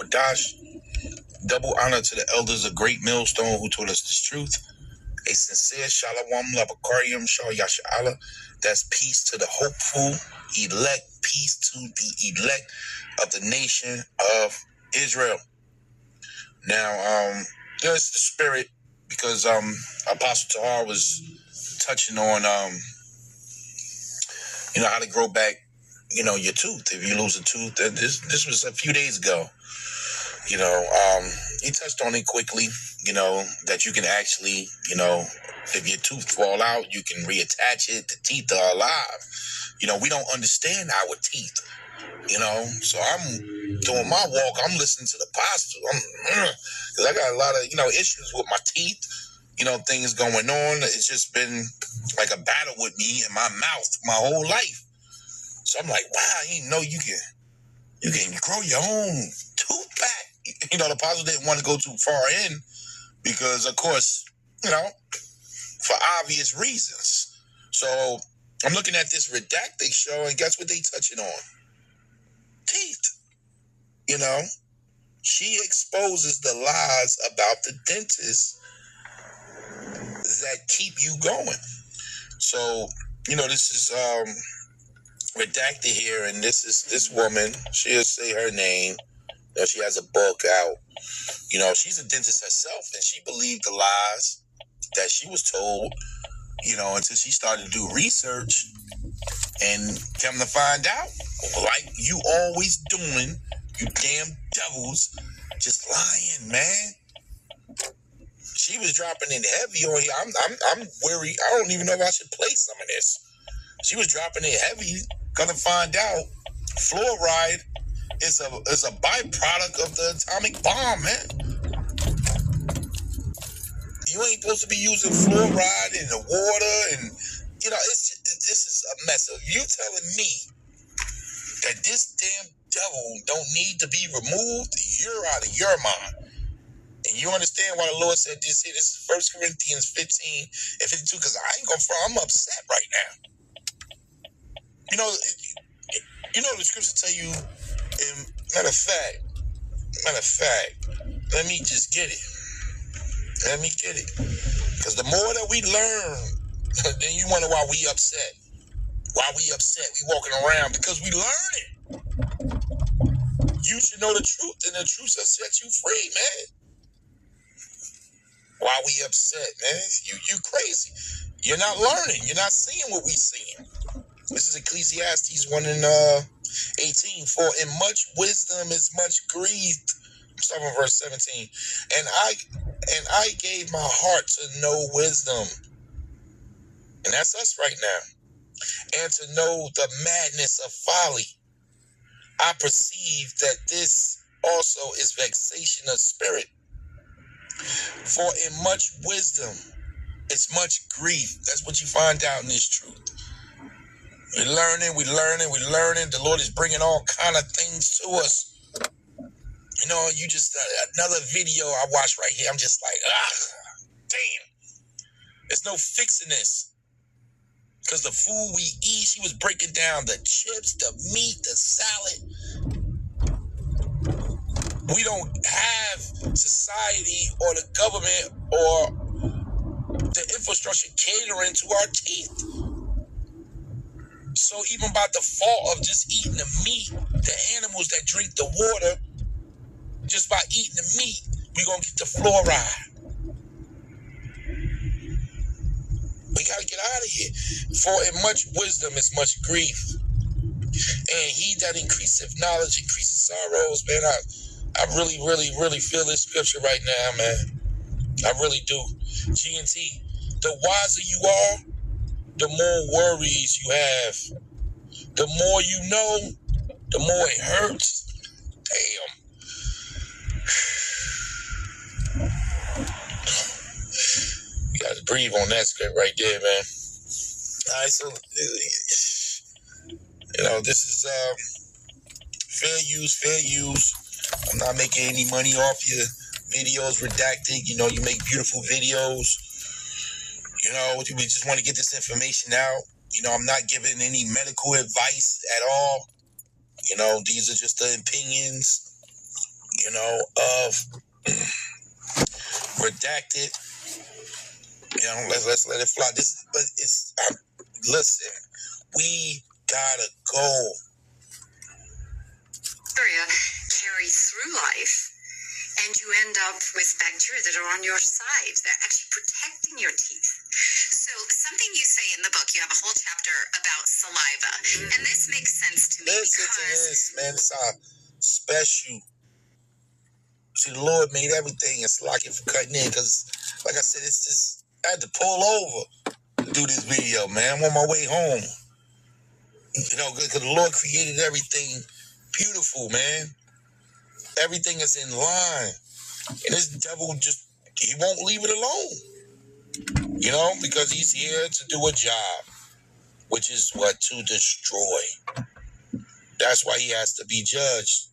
Kwadash. Double honor to the elders of Great Millstone who taught us this truth. A sincere Shalom Labakarium Shal Yasha'Allah. That's peace to the hopeful elect, peace to the elect of the nation of Israel. Now, there's the spirit, because Apostle Tahar was touching on how to grow back, your tooth. If you lose a tooth, this was a few days ago. He touched on it quickly, that you can actually, if your tooth fall out, you can reattach it. The teeth are alive. We don't understand our teeth, So I'm doing my walk. I'm listening to the pastor. Because I got a lot of, issues with my teeth, things going on. It's just been like a battle with me in my mouth my whole life. So I'm like, wow, I didn't know you can grow your own tooth back. The apostle didn't want to go too far in because, of course, for obvious reasons. So I'm looking at this redacted show, and guess what they touching on? Teeth. She exposes the lies about the dentist that keep you going. So, this is redacted here, and this woman, she'll say her name. She has a book out. She's a dentist herself, and she believed the lies that she was told, until she started to do research and come to find out, like you always doing, you damn devils, just lying, man. She was dropping in heavy on here. I'm worried. I don't even know if I should play some of this. She was dropping in heavy. Gonna find out fluoride is a byproduct of the atomic bomb, man. You ain't supposed to be using fluoride in the water, and this is a mess. If you telling me that this damn devil don't need to be removed, you're out of your mind. And you understand why the Lord said this here. This is 1 Corinthians 15 and 52, because I ain't gonna front. I'm upset right now. The scriptures tell you, matter of fact, let me just get it. Because the more that we learn, then you wonder why we upset. We walking around because we learn it. You should know the truth, and the truth shall set you free, man. Why we upset, man? You crazy. You're not learning. You're not seeing what we seeing. This is Ecclesiastes 1 and 18. For in much wisdom is much grief. I'm starting with verse 17. And I gave my heart to know wisdom. And that's us right now. And to know the madness of folly. I perceive that this also is vexation of spirit. For in much wisdom it's much grief. That's what you find out in this truth. We're learning. The Lord is bringing all kind of things to us. You just, another video I watched right here, I'm just like, damn. There's no fixing this. Because the food we eat, she was breaking down the chips, the meat, the salad. We don't have society or the government or the infrastructure catering to our teeth. So even by default of just eating the meat, the animals that drink the water, just by eating the meat, we're going to get the fluoride. We got to get out of here. For in much wisdom is much grief. And he that increaseth knowledge increases sorrows. Man, I really, really, really feel this scripture right now, man. I really do. G&T, the wiser you are, the more worries you have. The more you know, the more it hurts. Damn. You got to breathe on that script right there, man. All right, so, this is fair use. I'm not making any money off your videos redacted. You make beautiful videos. We just want to get this information out. I'm not giving any medical advice at all. These are just the opinions. of redacted. Let's let it fly. Listen, we gotta go. Bacteria carry through life, and you end up with bacteria that are on your sides. They're actually protecting your teeth. So something you say in the book, you have a whole chapter about saliva, and this makes sense to me. Listen to this, man. It's our special. See, the Lord made everything. It's like it for cutting in, because, like I said, it's just, I had to pull over to do this video, man. I'm on my way home. Because the Lord created everything beautiful, man. Everything is in line. And this devil he won't leave it alone. Because he's here to do a job, which is what? To destroy. That's why he has to be judged.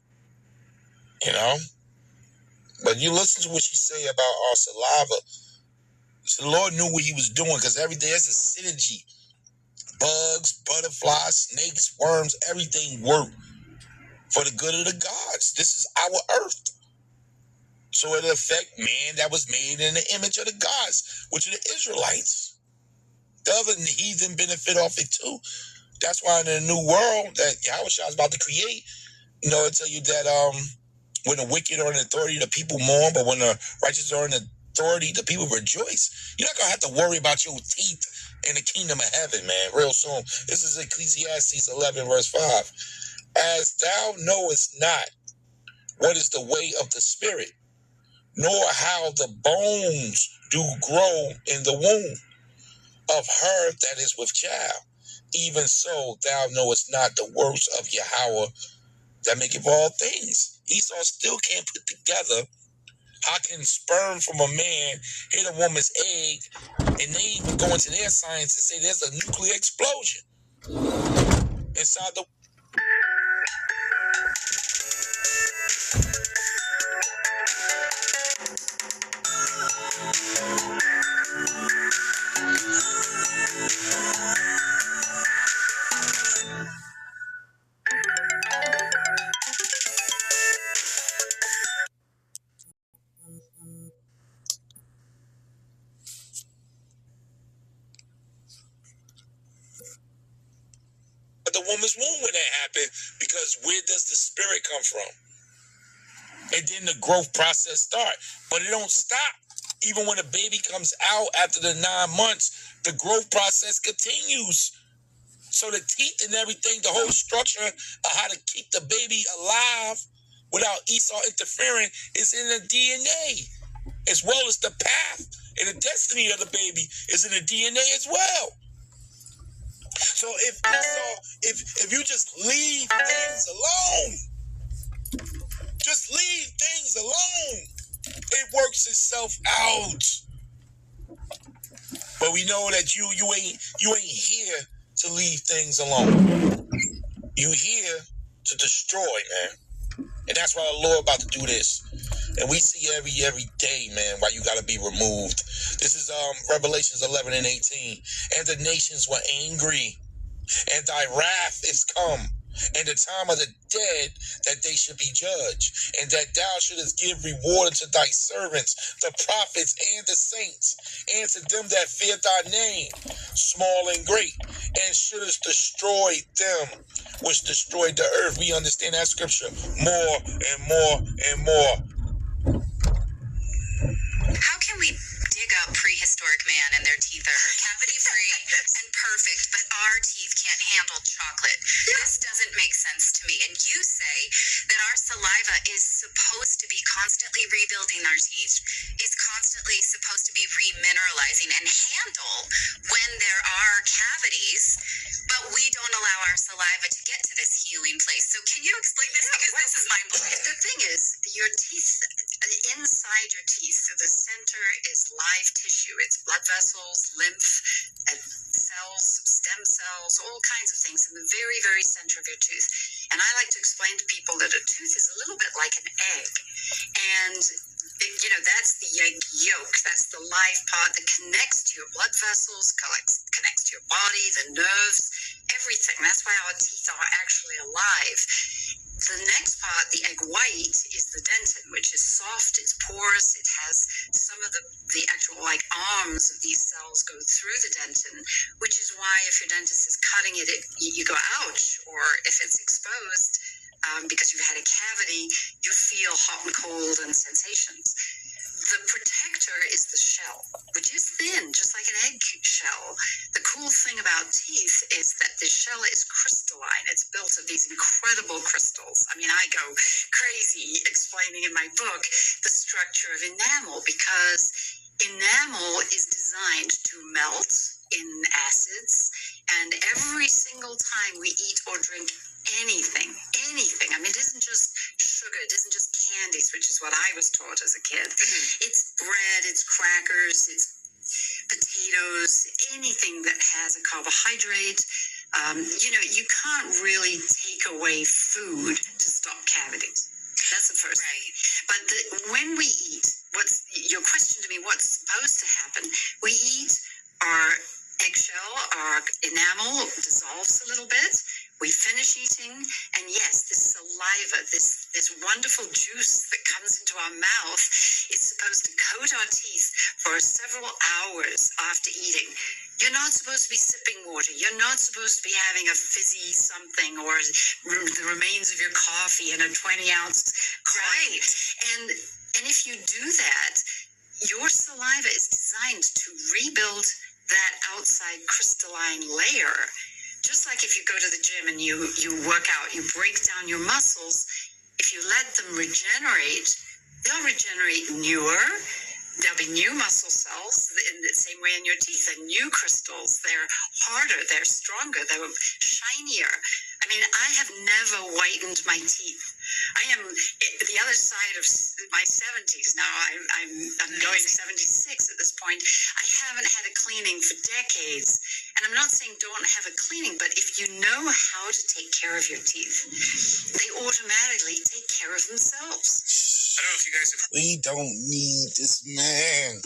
But you listen to what she say about our saliva. So the Lord knew what he was doing, because everything has a synergy. Bugs, butterflies, snakes, worms, everything work for the good of the gods. This is our earth. So it'll affect man that was made in the image of the gods, which are the Israelites. The other heathen benefit off it too. That's why in the new world that Yahushua is about to create, it'll tell you that when the wicked are in authority, the people mourn, but when the righteous are in authority, the people rejoice. You're not going to have to worry about your teeth in the kingdom of heaven, man, real soon. This is Ecclesiastes 11, verse 5. As thou knowest not what is the way of the spirit, nor how the bones do grow in the womb of her that is with child, even so thou knowest not the works of Yahweh that maketh all things. Esau still can't put together how can sperm from a man hit a woman's egg, and they even go into their science and say there's a nuclear explosion inside the... the woman's womb when that happened, because where does the spirit come from? And then the growth process start. But it don't stop. Even when a baby comes out after the 9 months, the growth process continues. So the teeth and everything, the whole structure of how to keep the baby alive without Esau interfering is in the DNA, as well as the path and the destiny of the baby is in the DNA as well. So if you just leave things alone, it works itself out. But we know that you ain't here to leave things alone. You here to destroy, man. And that's why the Lord about to do this. And we see every day, man, why you got to be removed. This is Revelations 11 and 18. And the nations were angry, and thy wrath is come, and the time of the dead that they should be judged, and that thou shouldest give reward unto thy servants, the prophets and the saints, and to them that fear thy name, small and great, and shouldest destroy them which destroyed the earth. We understand that scripture more and more and more. How can we dig up prehistoric man and their teeth are cavity-free and perfect, but our teeth can't handle chocolate? This doesn't make sense to me. And you say that our saliva is supposed to be constantly rebuilding our teeth, is constantly supposed to be remineralizing and handle when there are cavities, but we don't allow our saliva to get to this healing place. So can you explain this? Because this is mind-blowing. The thing is, your teeth, inside your teeth, the center is live tissue. It's blood vessels, lymph, and cells, stem cells, all kinds of things in the very, very center of your tooth. And I like to explain to people that a tooth is a little bit like an egg. And that's the egg yolk. That's the live part that connects to your blood vessels, connects to your body, the nerves, everything. That's why our teeth are actually alive. The next part, the egg white, is the dentin, which pores. It has some of the actual like arms of these cells go through the dentin, which is why if your dentist is cutting it, you go ouch, or if it's exposed because you've had a cavity, you feel hot and cold and sensations. The protector is the shell, which is thin, just like an egg shell. The cool thing about teeth is that the shell is crystalline. It's built of these incredible crystals. I mean, I go crazy explaining in my book the structure of enamel, because enamel is designed to melt in acids, and every single time we eat or drink anything, I mean, it isn't just sugar, it isn't just candies, which is what I was taught as a kid. It's bread, it's crackers, it's potatoes, anything that has a carbohydrate. You can't really take away food to stop cavities. That's the first thing. But when we eat, your question to me, what's supposed to happen? We eat, our eggshell, our enamel dissolves a little bit. We finish eating, and yes, this saliva, this wonderful juice that comes into our mouth, is supposed to coat our teeth for several hours after eating. You're not supposed to be sipping water. You're not supposed to be having a fizzy something or the remains of your coffee in a 20-ounce cup. Right. And if you do that, your saliva is designed to rebuild that outside crystalline layer. Just like if you go to the gym and you work out, you break down your muscles, if you let them regenerate, they'll regenerate newer. There'll be new muscle cells in the same way in your teeth. They're new crystals. They're harder. They're stronger. They're shinier. I mean, I have never whitened my teeth. I am the other side of my 70s now. I'm going 76 at this point. I haven't had a cleaning for decades. And I'm not saying don't have a cleaning, but if you know how to take care of your teeth, they automatically take care of themselves. I don't know if you guys have... We don't need this man.